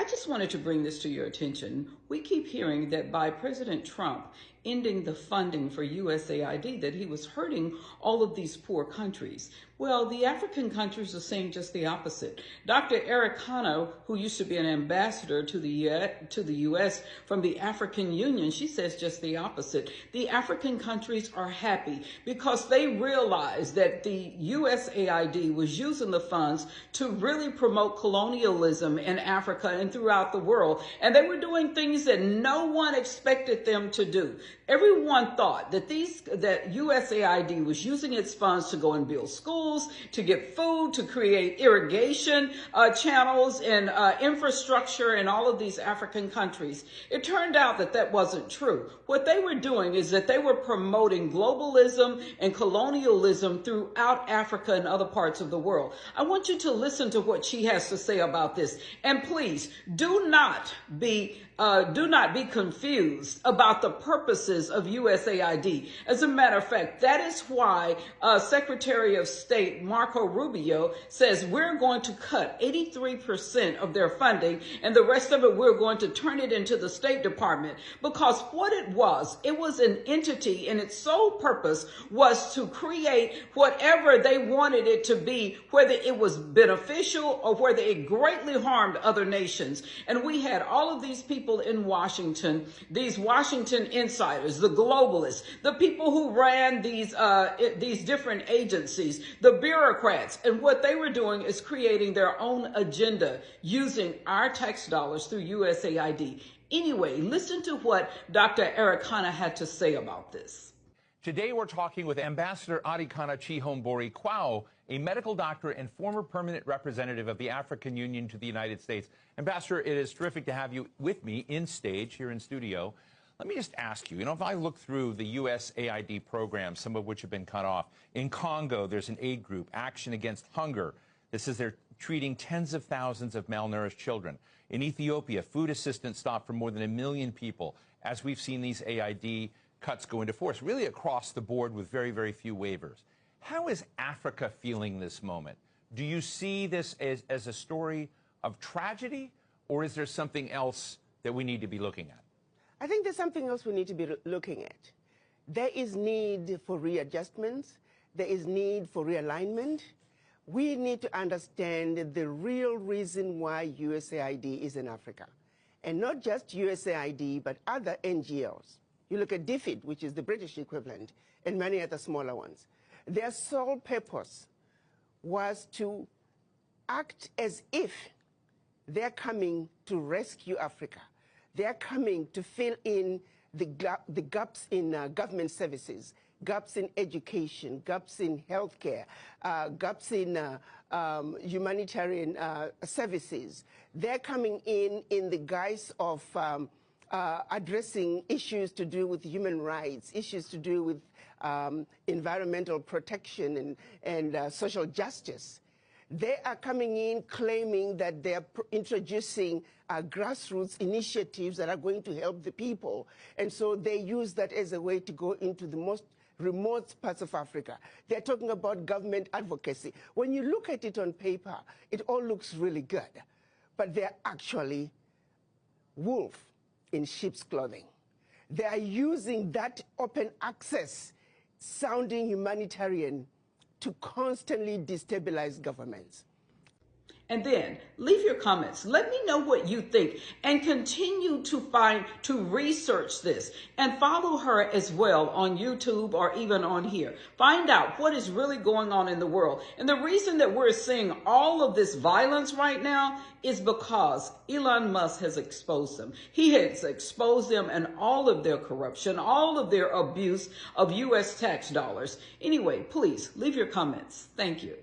just wanted to bring this to your attention. We keep hearing that by President Trump ending the funding for USAID, that he was hurting all of these poor countries. Well, the African countries are saying just the opposite. Dr. Arikana, who used to be an ambassador to the U.S. from the African Union, she says just the opposite. The African countries are happy because they realized that the USAID was using the funds to really promote colonialism in Africa and throughout the world. And they were doing things that no one expected them to do. Everyone thought that USAID was using its funds to go and build schools, to get food, to create irrigation channels and infrastructure in all of these African countries. It turned out that that wasn't true. What they were doing is that they were promoting globalism and colonialism throughout Africa and other parts of the world. I want you to listen to what she has to say about this. And please, do not be confused about the purposes of USAID. As a matter of fact, that is why Secretary of State Marco Rubio says we're going to cut 83% of their funding, and the rest of it we're going to turn it into the State Department. Because what it was an entity, and its sole purpose was to create whatever they wanted it to be, whether it was beneficial or whether it greatly harmed other nations. And we had all of these people in Washington, these Washington insiders, the globalists, the people who ran these different agencies, the bureaucrats, and what they were doing is creating their own agenda using our tax dollars through USAID. Anyway, listen to what Dr. Arikana had to say about this. Today we're talking with Ambassador Arikana Chihombori-Quao, a medical doctor and former permanent representative of the African Union to the United States. Ambassador, it is terrific to have you with me in stage here in studio. Let me just ask you, if I look through the USAID programs, some of which have been cut off, in Congo, there's an aid group, Action Against Hunger. This is they're treating tens of thousands of malnourished children. In Ethiopia, food assistance stopped for more than 1 million people, as we've seen these AID cuts go into force, really across the board with very, very few waivers. How is Africa feeling this moment? Do you see this as a story of tragedy, or is there something else that we need to be looking at? I think there's something else we need to be looking at. There is need for readjustments. There is need for realignment. We need to understand the real reason why USAID is in Africa. And not just USAID, but other NGOs. You look at DFID, which is the British equivalent, and many other smaller ones. Their sole purpose was to act as if they're coming to rescue Africa. They're coming to fill in the gaps in government services, gaps in education, gaps in healthcare, gaps in humanitarian services. They're coming in the guise of addressing issues to do with human rights, issues to do with environmental protection and social justice. They are coming in claiming that they're introducing grassroots initiatives that are going to help the people. And so they use that as a way to go into the most remote parts of Africa. They're talking about government advocacy. When you look at it on paper, it all looks really good. But they're actually wolf in sheep's clothing. They are using that open access sounding humanitarian to constantly destabilize governments. And then leave your comments. Let me know what you think, and continue to research this, and follow her as well on YouTube or even on here. Find out what is really going on in the world. And the reason that we're seeing all of this violence right now is because Elon Musk has exposed them. He has exposed them and all of their corruption, all of their abuse of U.S. tax dollars. Anyway, please leave your comments. Thank you.